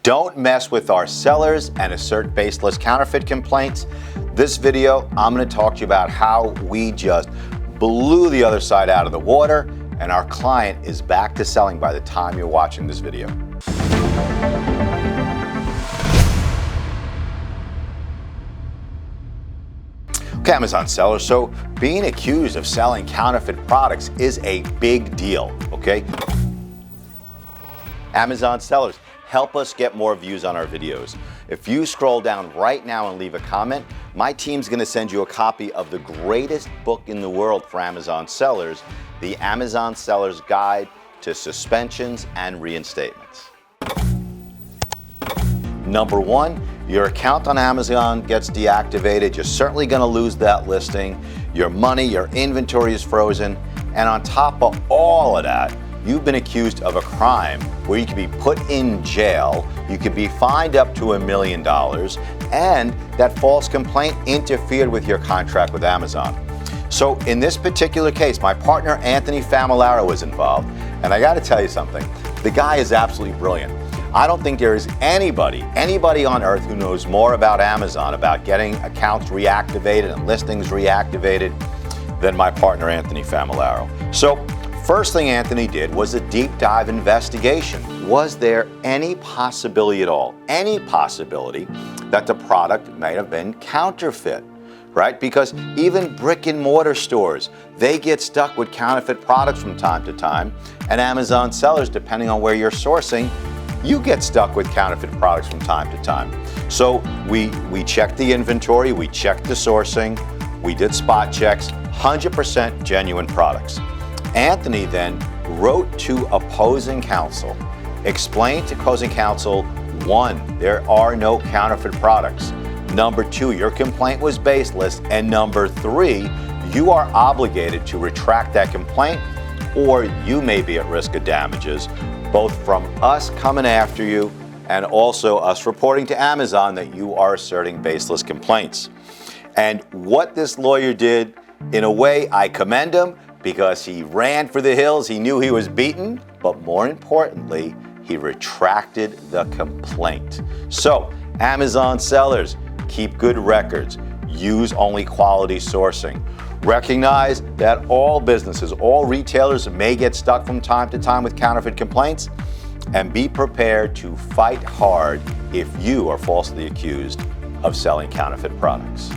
Don't mess with our sellers and assert baseless counterfeit complaints. This video, I'm going to talk to you about how we just blew the other side out of the water, and our client is back to selling by the time you're watching this video. Okay, Amazon sellers, so being accused of selling counterfeit products is a big deal, okay? Amazon sellers, help us get more views on our videos. If you scroll down right now and leave a comment, my team's gonna send you a copy of the greatest book in the world for Amazon sellers, the Amazon Seller's Guide to Suspensions and Reinstatements. Number one, your account on Amazon gets deactivated. You're certainly gonna lose that listing. Your money, your inventory is frozen. And on top of all of that, you've been accused of a crime where you could be put in jail, you could be fined up to $1 million, and that false complaint interfered with your contract with Amazon. So in this particular case, my partner Anthony Familaro was involved, and I gotta tell you something, the guy is absolutely brilliant. I don't think there is anybody on earth who knows more about Amazon, about getting accounts reactivated and listings reactivated than my partner Anthony Familaro. So first thing Anthony did was a deep dive investigation. Was there any possibility at all, any possibility that the product might have been counterfeit, right? Because even brick and mortar stores, they get stuck with counterfeit products from time to time, and Amazon sellers, depending on where you're sourcing, you get stuck with counterfeit products from time to time. So we checked the inventory, we checked the sourcing, we did spot checks, 100% genuine products. Anthony then wrote to opposing counsel, explained to opposing counsel, one, there are no counterfeit products. Number two, your complaint was baseless. And number three, you are obligated to retract that complaint, or you may be at risk of damages, both from us coming after you and also us reporting to Amazon that you are asserting baseless complaints. And what this lawyer did, in a way, I commend him, because he ran for the hills, he knew he was beaten, but more importantly, he retracted the complaint. So, Amazon sellers, keep good records, use only quality sourcing. Recognize that all businesses, all retailers may get stuck from time to time with counterfeit complaints, and be prepared to fight hard if you are falsely accused of selling counterfeit products.